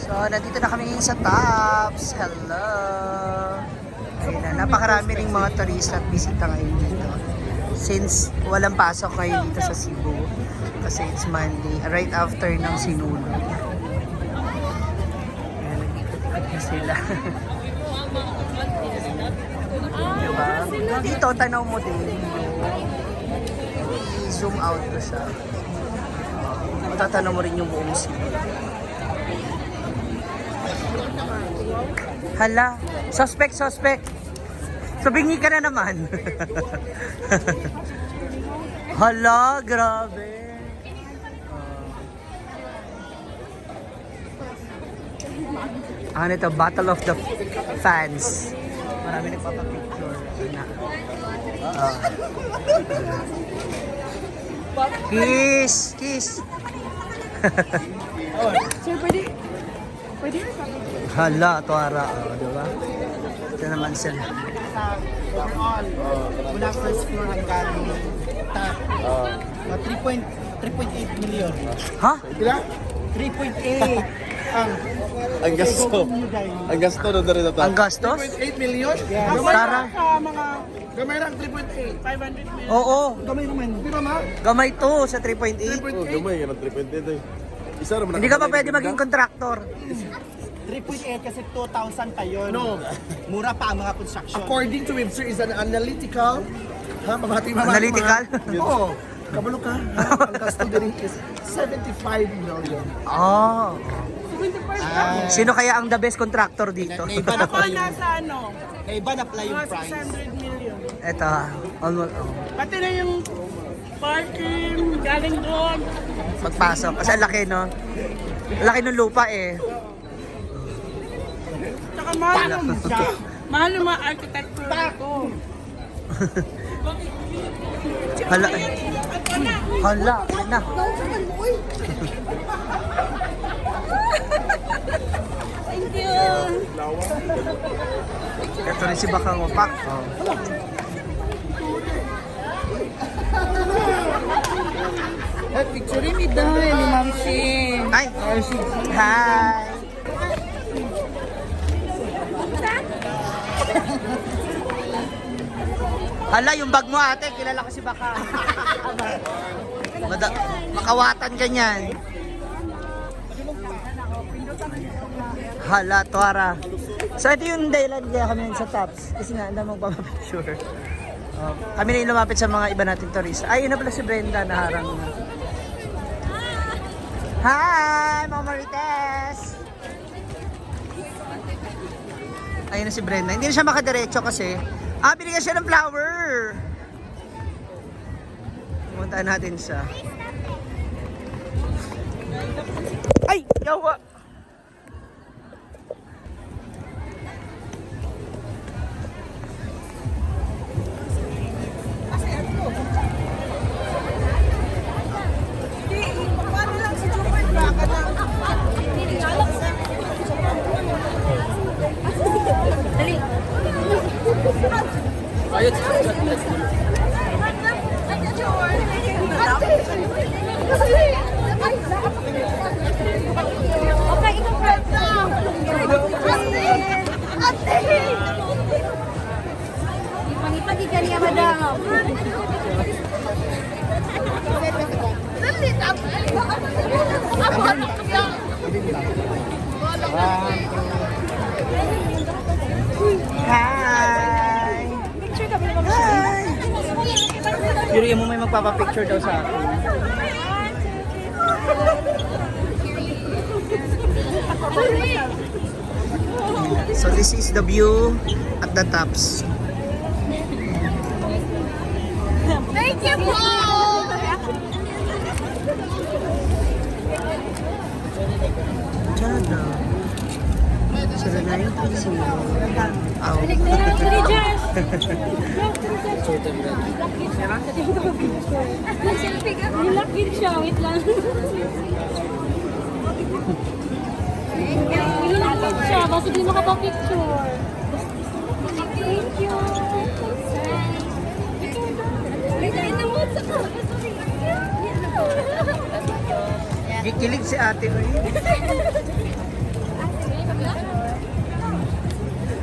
So, nandito na kami ngayon sa Tops. Hello! Ayun na, napakarami ring mga turista at bisita ngayon dito. Since walang pasok ngayon dito sa Cebu. Kasi it's Monday, right after ng sinulog. Ayan, nag-ikot-ikot na sila. Diba? Dito, tanaw mo din. I-zoom out ko siya. Matatanaw mo rin yung buong Cebu. Hala, suspect. So, bingi ka na naman. Hala, grabe. Ano ito? Battle of the Fans. Marami nagpapapicture. Kiss! Sir, pwede Hala, tuwara. Diba? Ito naman sila. Overall, mula first floor hanggang top, 3.8 million. Ha? Kila? 3.8 Ang gasto. Ang gasto doon na rin ito. Ang gastos? 3.8 million? Ang Tara. sa mga Gamay lang 3.8. 500 million. Oo. Gamay naman. Di ba ma? Gamay to sa 3.8. Oh, gamay yan ang 3.8 eh. Isa naman. Hindi ka pa pwede maging kontraktor. 3.8 kasi 2,000 pa yun. No. Mura pa ang mga construction. According to Webster is an analytical. Mamahati. Analytical? Oo. Kabalo ka. Ang gasto din is 75 million. Oh. 75 Sino kaya ang the best contractor dito? Naiba na Ako pala yung, nasa ano, naiba na pala yung mga price. 600 million. Ito. Almost. Pati na yung parking, galing doon. Pagpasok. Kasi ang laki, no? Laki ng lupa eh. Tsaka mahal yung mga architecture ko. Hala. Hala. Na. Thank you. Ito rin si Bakang Wapak. Oh. Picture ni Dahil ni Ma'am Shi. Ay! Hi! Hala, yung bag mo ate, kilala ko si Baka. Makawatan ka niyan. Hala, tuwara. So ito yung dahilan kaya kami sa Tops. Kasi nga, ang damang picture. Kami na yung lumapit sa mga iba nating turista. Ay, yun na pala si Brenda, naharang na. Hi, Mama Marites! Ayun na si Brenda. Hindi na siya makadiretso kasi binigyan siya ng flower. Pumunta natin siya. Ay! Yawa! Hi! Hi! Yuri mo may magpapapicture daw sa akin. So this is the view at the Tops. Thank you po! Tada. Sila na yung taxi. Aw. Sorry, Josh! Selfie ka? Nilakit siya, wait lang. Nilakit siya, basta di makapapicture. Thank you! Kikilig si ate ko yun.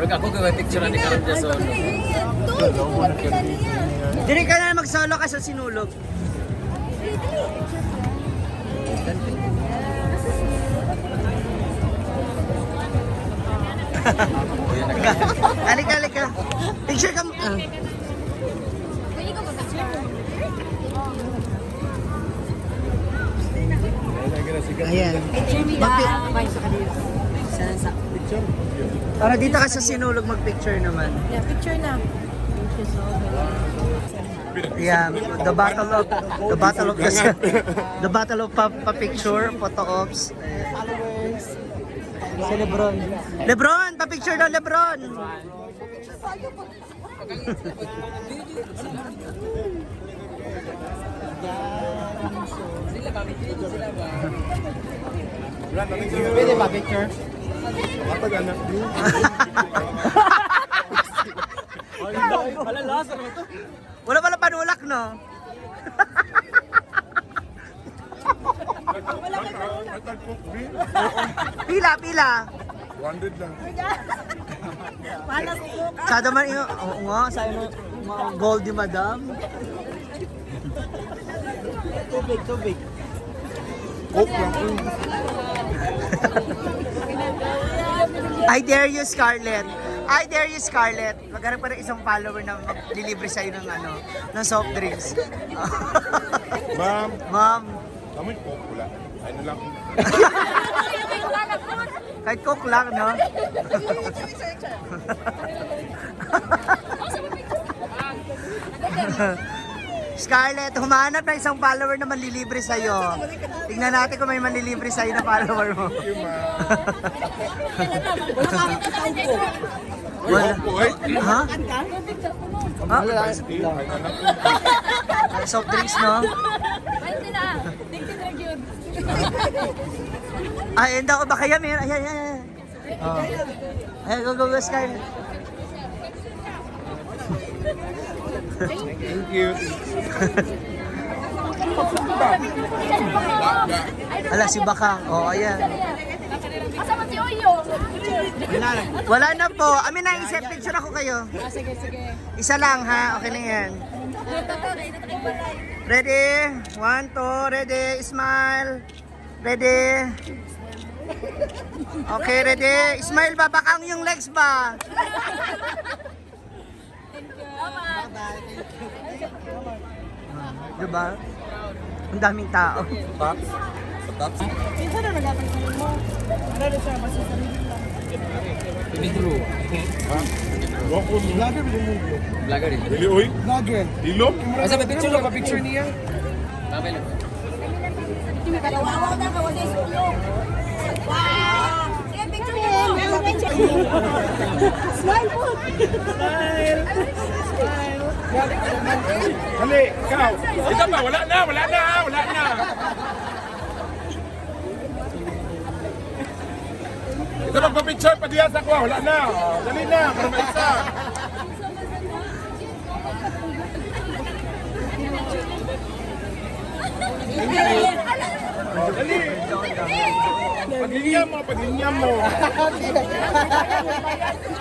Pag ako gawin picture ni Karon Jason. Dili ka na mag-solo ka sa sinulog. Halika. Picture ka mo. Ayan. Para dito ka sa sinulog mag-picture naman. Yeah, picture na. Yeah, the battle of pa-picture, photo ops. Si Lebron. Lebron, pa-picture daw Lebron. Pwede ba picture? Kapag anak niyo. Wala pala panulak, no? Pila. 100 lang. Sada man yun. Oo nga, sa'yo na mga goldie madam. Tubig. Coke lang. I dare you, Scarlett. Maghanap ka ng isang follower na maglilibre sa'yo ng ng soft drinks. Ma'am, Ma'am, amoy Coke wala. Ano lang. kahit coke lang, no? Scarlett, humanap ng isang follower na manlilibre sa'yo. Tingnan natin kung may manlilibre sa'yo na follower mo. Wala. Ha? Ha? Soft drinks, no? Ay, hindi ako ba kaya meron? Ayan. Oh. Ay, go, Scarlett. Thank you. Ala, si Bakang. Oh, ayan. Kasama si Oyo. Wala na po. Amin na, isip picture ako kayo. Sige. Isa lang, ha? Okay lang yan. Ready? 1, 2, ready? Smile. Ready? Okay, ready? Smile ba? Bakang yung legs ba? Diba? Ang daming tao. Tops? Sa tops? Minsan na nagkakalit mo. Ano na siya, basta sa Ini true. Wako mo. Vlogger ba yung Vlogger eh. Dili, oy. Vlogger. Dilo. Asa ba picture lang picture niya? Mamay lang. Kawawa na, kawawa sa isulo. Wow! Sige, picture niyo. Smile po. Dali, ikaw. Ikaw ba? Wala na. Ito magpa-picture pa diyan sa kuha. Wala na. Dali na, para maisa. Dali. Paglinyam mo.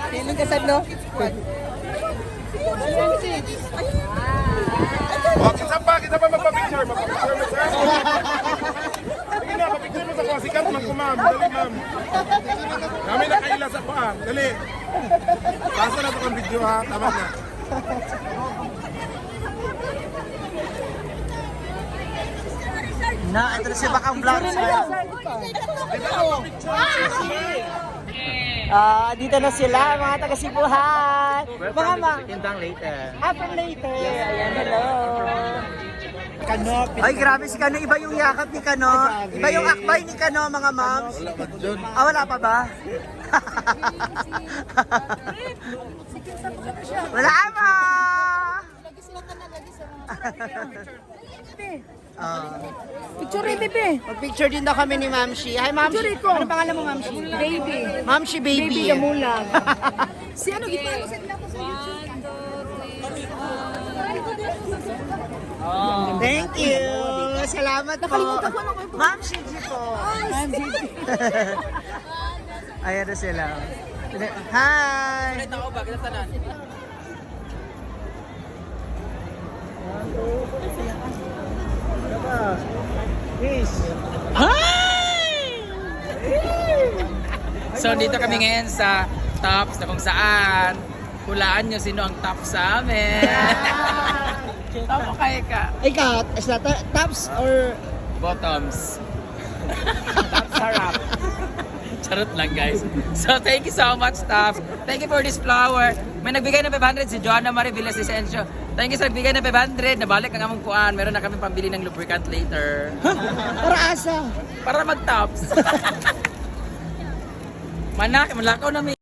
Feeling ka sad, no? Oh, kita pa magpa-picture. Magpa-picture mo, sir. Sige na, pa-picture mo sa kuha. Sikat man ko, ma'am. Dali, ma'am. Kami nakaila sa kuha. Dali. Pasa na ito kang video, ha? Tama na. Na, ito na si Bakang Vlogs. Dito na sila, mga taga-Sibuhan. Mga Tindang later. From later. Ayan, hello. Kano, Ay, grabe si Kano. Iba yung yakap ni Kano. Iba yung akbay ni Kano, mga moms. Wala pa ba? Wala pa! Picture rin, bebe. Mag-picture din daw kami ni Mamshi. Hi, Mamshi. Ano pangalan mo, Mamshi? Baby. Mamshi Baby. Baby Yamulang. Si ano, gitna ko sa YouTube. Thank you. Salamat po. Nakalimutan ko ano Ma'am Shiji po. Ayan na sila. Hi! So dito kami ngayon sa Tops na kung saan hulaan nyo sino ang top sa amin. Top o kaya ka? Ikaw, is that tops or... Bottoms. Top sarap. Charot lang guys. So thank you so much Tops. Thank you for this flower. May nagbigay ng 500 si Joanna Marie Villas Vicencio. Thank you sa nagbigay ng 500. Nabalik ang among kuan. Meron na kami pambili ng lubricant later. Para asa? Para mag-tops. Manak, malakaw na may